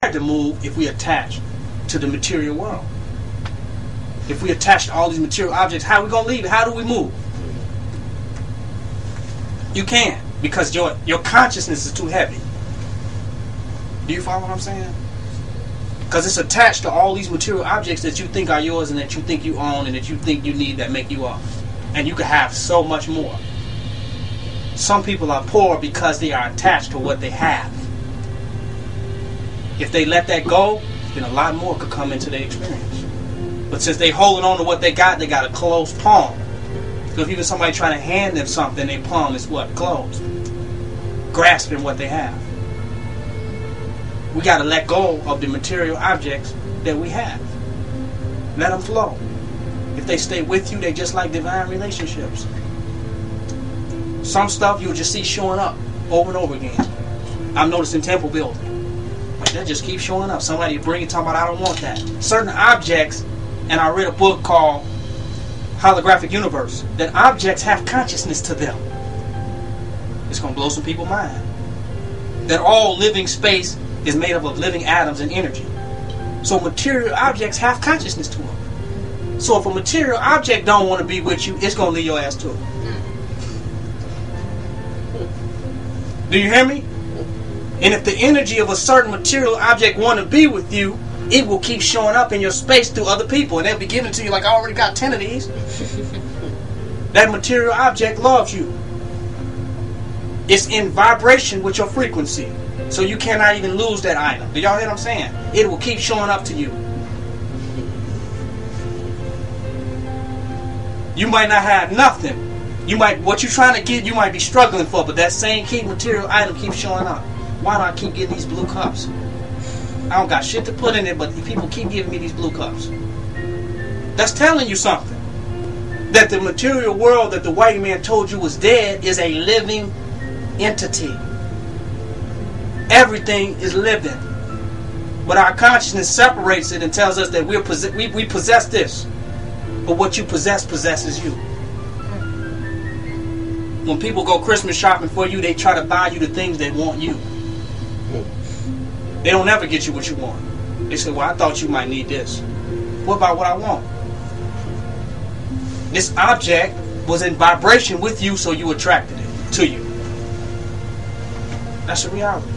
hard to move if we attach to the material world. If we attach to all these material objects, how are we going to leave it? How do we move? You can't, because your consciousness is too heavy. Do you follow what I'm saying? Because it's attached to all these material objects that you think are yours and that you think you own and that you think you need that make you up. And you can have so much more. Some people are poor because they are attached to what they have. If they let that go, then a lot more could come into their experience. But since they holding on to what they got a closed palm. So if even somebody trying to hand them something, their palm is what? Closed. Grasping what they have. We got to let go of the material objects that we have. Let them flow. If they stay with you, they just like divine relationships. Some stuff you'll just see showing up over and over again. I've noticed in temple building. That just keeps showing up. Somebody bring it, talking about, I don't want that. Certain objects, and I read a book called Holographic Universe, that objects have consciousness to them. It's going to blow some people's mind. That all living space is made up of living atoms and energy. So material objects have consciousness to them. So if a material object don't want to be with you, it's going to leave your ass to it. Do you hear me? And if the energy of a certain material object want to be with you, it will keep showing up in your space through other people. And they'll be giving it to you like, I already got 10 of these. That material object loves you. It's in vibration with your frequency. So you cannot even lose that item. Do y'all hear what I'm saying? It will keep showing up to you. You might not have nothing. What you're trying to get, you might be struggling for, but that same key material item keeps showing up. Why do I keep getting these blue cups? I don't got shit to put in it, but people keep giving me these blue cups. That's telling you something. That the material world that the white man told you was dead is a living entity. Everything is living. But our consciousness separates it and tells us that we possess this. But what you possess possesses you. When people go Christmas shopping for you, they try to buy you the things that want you. They don't ever get you what you want. They say, well, I thought you might need this. What about what I want? This object was in vibration with you, so you attracted it to you. That's the reality.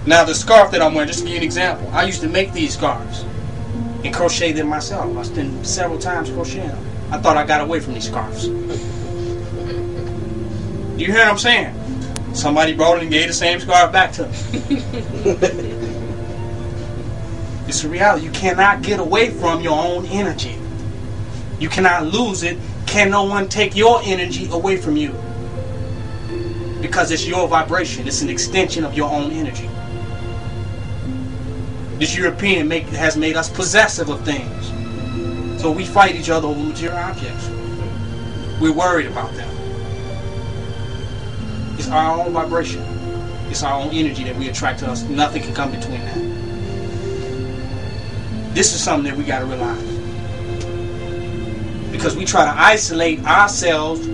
Now the scarf that I'm wearing, just to give you an example, I used to make these scarves and crochet them myself. I spent several times crocheting them. I thought I got away from these scarves. Do you hear what I'm saying? Somebody brought it and gave the same scarf back to me. It's a reality. You cannot get away from your own energy. You cannot lose it. Can no one take your energy away from you? Because it's your vibration. It's an extension of your own energy. This European has made us possessive of things. So we fight each other over material objects. We're worried about them. It's our own vibration. It's our own energy that we attract to us. Nothing can come between that. This is something that we got to realize. Because we try to isolate ourselves.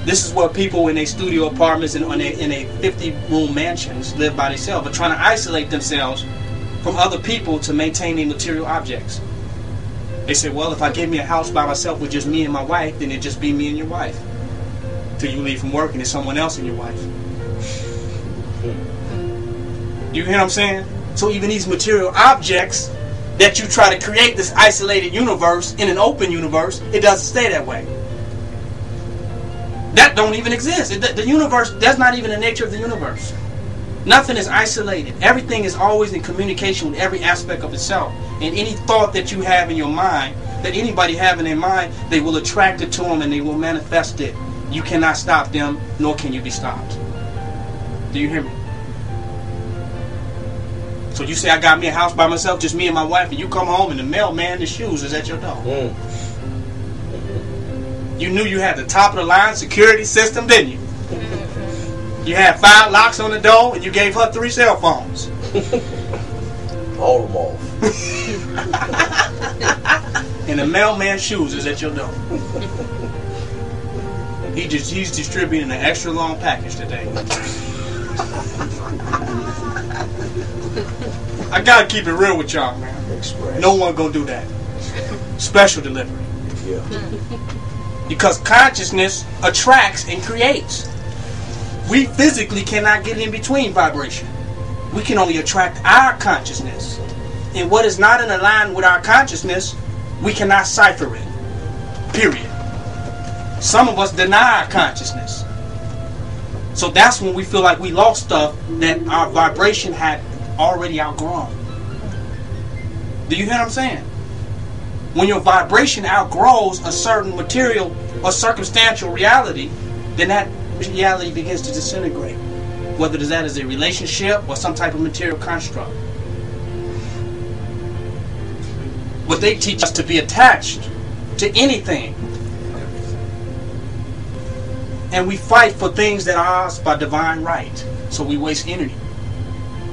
This is what people in their studio apartments and in a 50-room mansions live by themselves. But trying to isolate themselves from other people to maintain their material objects. They say, well, if I give me a house by myself with just me and my wife, then it'd just be me and your wife. Till you leave from work and there's someone else in your wife. You hear what I'm saying? So even these material objects that you try to create this isolated universe in an open universe, it doesn't stay that way. That don't even exist. The universe, that's not even the nature of the universe. Nothing is isolated. Everything is always in communication with every aspect of itself. And any thought that you have in your mind, that anybody have in their mind, they will attract it to them and they will manifest it. You cannot stop them, nor can you be stopped. Do you hear me? So you say, I got me a house by myself, just me and my wife, and you come home and the mailman, the shoes is at your door. You knew you had the top of the line security system, didn't you? You had 5 locks on the door and you gave her 3 cell phones. All them off. And the mailman's shoes is at your door. He's distributing an extra long package today. I gotta keep it real with y'all, man. Express. No one gonna do that. Special delivery. Yeah. Because consciousness attracts and creates. We physically cannot get in between vibration. We can only attract our consciousness. And what is not in line with our consciousness, we cannot cipher it. Period. Some of us deny our consciousness. So that's when we feel like we lost stuff that our vibration had already outgrown. Do you hear what I'm saying? When your vibration outgrows a certain material or circumstantial reality, then that reality begins to disintegrate. Whether that is a relationship or some type of material construct. But they teach us to be attached to anything. And we fight for things that are ours by divine right. So we waste energy.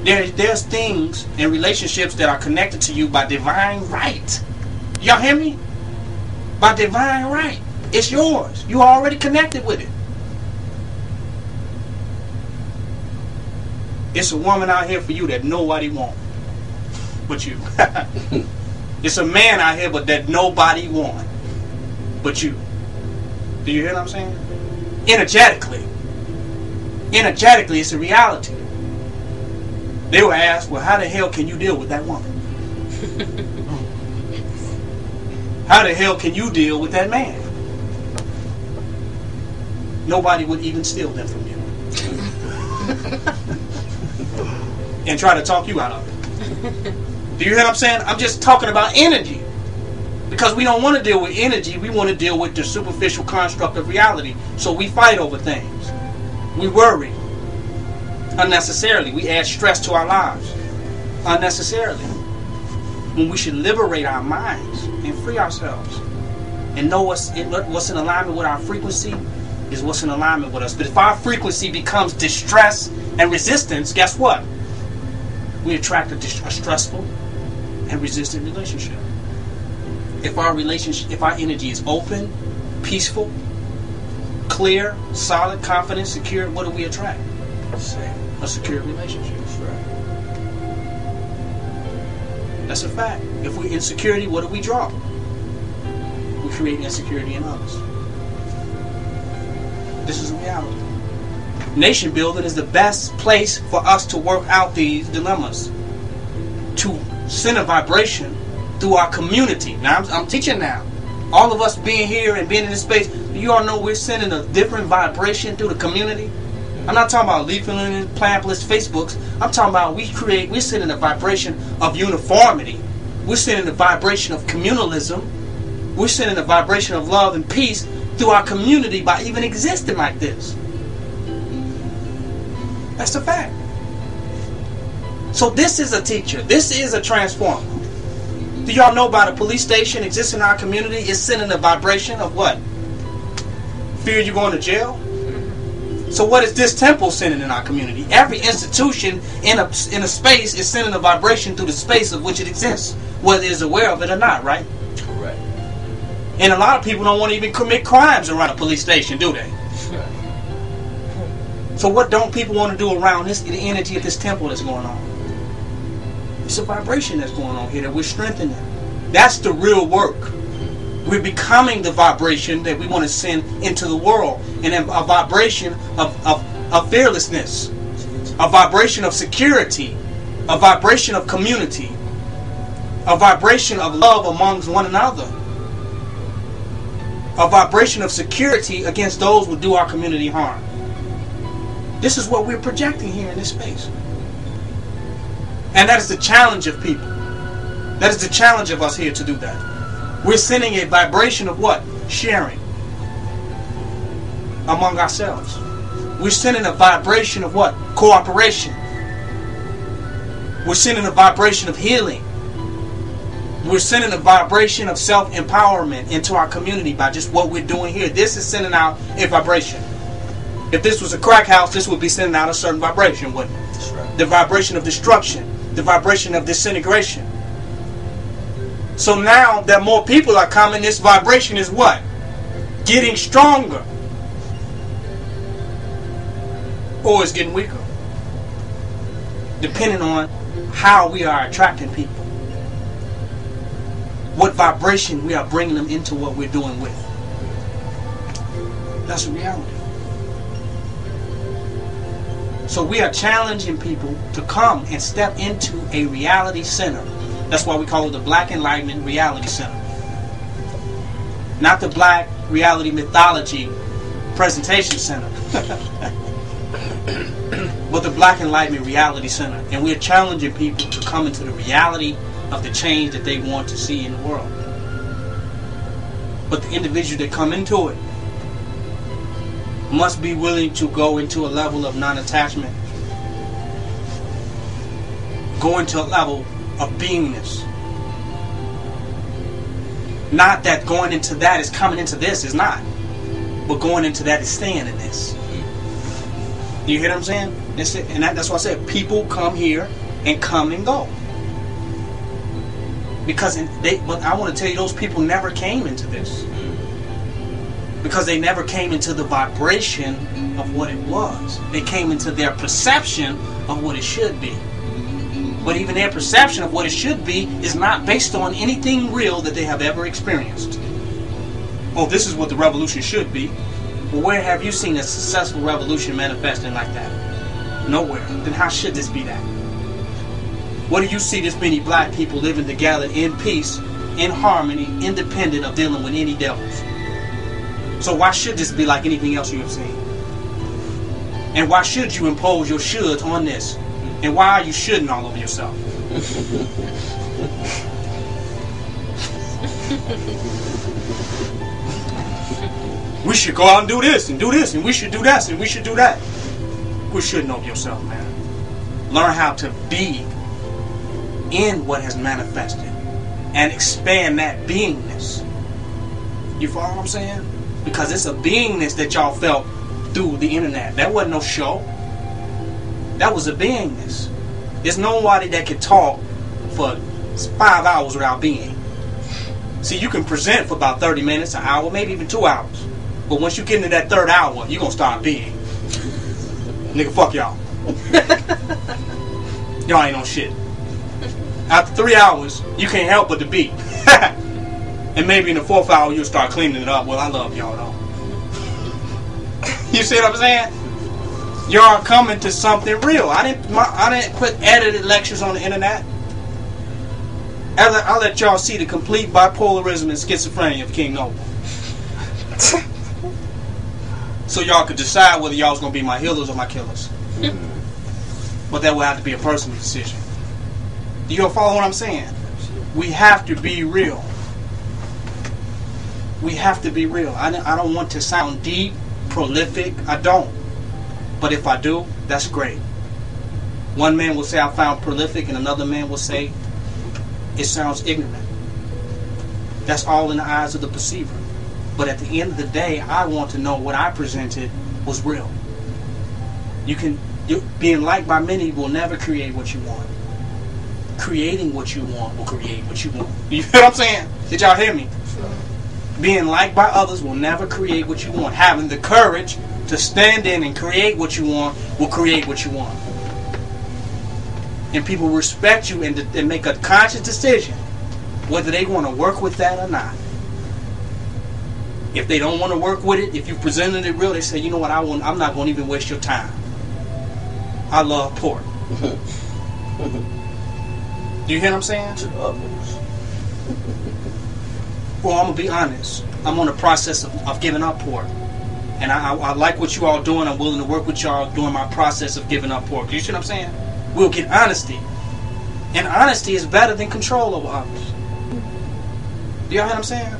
There's things and relationships that are connected to you by divine right. Y'all hear me? By divine right. It's yours. You are already connected with it. It's a woman out here for you that nobody wants but you. It's a man out here but that nobody wants but you. Do you hear what I'm saying? Energetically, it's a reality. They were asked, well, how the hell can you deal with that woman? How the hell can you deal with that man? Nobody would even steal them from you. And try to talk you out of it. Do you hear what I'm saying? I'm just talking about energy. Because we don't want to deal with energy, we want to deal with the superficial construct of reality. So we fight over things. We worry unnecessarily. We add stress to our lives unnecessarily. When we should liberate our minds and free ourselves. And know what's in alignment with our frequency is what's in alignment with us. But if our frequency becomes distress and resistance, guess what? We attract a stressful and resistant relationship. If our energy is open, peaceful, clear, solid, confident, secure, what do we attract? A secure relationship. That's a fact. If we're in security, what do we draw? We create insecurity in others. This is reality. Nation building is the best place for us to work out these dilemmas. To send a vibration through our community. Now, I'm teaching now. All of us being here and being in this space, you all know we're sending a different vibration through the community. I'm not talking about leafleting, pamphlets, Facebooks. I'm talking about we're sending a vibration of uniformity. We're sending a vibration of communalism. We're sending a vibration of love and peace through our community by even existing like this. That's a fact. So this is a teacher. This is a transformer. Do y'all know about a police station existing in our community is sending a vibration of what? Fear you going to jail? So what is this temple sending in our community? Every institution in a space is sending a vibration through the space of which it exists, whether it is aware of it or not, right? Correct. And a lot of people don't want to even commit crimes around a police station, do they? So what don't people want to do around the energy of this temple that's going on? It's a vibration that's going on here that we're strengthening. That's the real work. We're becoming the vibration that we want to send into the world. And a vibration of fearlessness. A vibration of security. A vibration of community. A vibration of love amongst one another. A vibration of security against those who do our community harm. This is what we're projecting here in this space. And that is the challenge of people. That is the challenge of us here to do that. We're sending a vibration of what? Sharing. Among ourselves. We're sending a vibration of what? Cooperation. We're sending a vibration of healing. We're sending a vibration of self-empowerment into our community by just what we're doing here. This is sending out a vibration. If this was a crack house, this would be sending out a certain vibration, wouldn't it? That's right. The vibration of destruction. The vibration of disintegration. So now that more people are coming, this vibration is what? Getting stronger. Or it's getting weaker. depending on how we are attracting people. What vibration we are bringing them into what we're doing with. That's the reality. So we are challenging people to come and step into a reality center. That's why we call it the Black Enlightenment Reality Center. Not the Black Reality Mythology Presentation Center. But the Black Enlightenment Reality Center. And we're challenging people to come into the reality of the change that they want to see in the world. But the individual that come into it must be willing to go into a level of non-attachment. Go into a level of beingness. Not that going into that is coming into this, is not. But going into that is staying in this. You hear what I'm saying? And that's why I said people come here and come and go. Because but I want to tell you, those people never came into this. Because they never came into the vibration of what it was. They came into their perception of what it should be. But even their perception of what it should be is not based on anything real that they have ever experienced. Oh, this is what the revolution should be. Well, where have you seen a successful revolution manifesting like that? Nowhere. Then how should this be that? What do you see this many black people living together in peace, in harmony, independent of dealing with any devils? So why should this be like anything else you have seen? And why should you impose your shoulds on this? And why are you shoulding all over yourself? We should go out and do this, and we should do that, and we should do that. Quit shoulding over yourself, man. Learn how to be in what has manifested and expand that beingness. You follow what I'm saying? Because it's a beingness that y'all felt through the internet. That wasn't no show. That was a beingness. There's nobody that could talk for 5 hours without being. See, you can present for about 30 minutes, an hour, maybe even 2 hours. But once you get into that third hour, you're going to start being. Nigga, fuck y'all. Y'all ain't on shit. After 3 hours, you can't help but to be. And maybe in the 4th hour, you'll start cleaning it up. Well, I love y'all, though. You see what I'm saying? Y'all coming to something real. I didn't put edited lectures on the internet. I'll let y'all see the complete bipolarism and schizophrenia of King Noble. So y'all could decide whether y'all was going to be my healers or my killers. But that will have to be a personal decision. Do you follow what I'm saying? We have to be real. We have to be real. I don't want to sound deep, prolific. I don't. But if I do, that's great. One man will say I found prolific, and another man will say it sounds ignorant. That's all in the eyes of the perceiver. But at the end of the day, I want to know what I presented was real. Being liked by many will never create what you want. Creating what you want will create what you want. You feel what I'm saying? Did y'all hear me? Being liked by others will never create what you want. Having the courage to stand in and create what you want will create what you want. And people respect you and make a conscious decision whether they want to work with that or not. If they don't want to work with it, if you presented it real, they say, you know what, I'm not going to even waste your time. I love pork. Do you hear what I'm saying? Well, I'm going to be honest. I'm on the process of giving up pork. And I like what you all doing. I'm willing to work with y'all doing my process of giving up pork. You see what I'm saying? We'll get honesty. And honesty is better than control over others. Do y'all hear what I'm saying?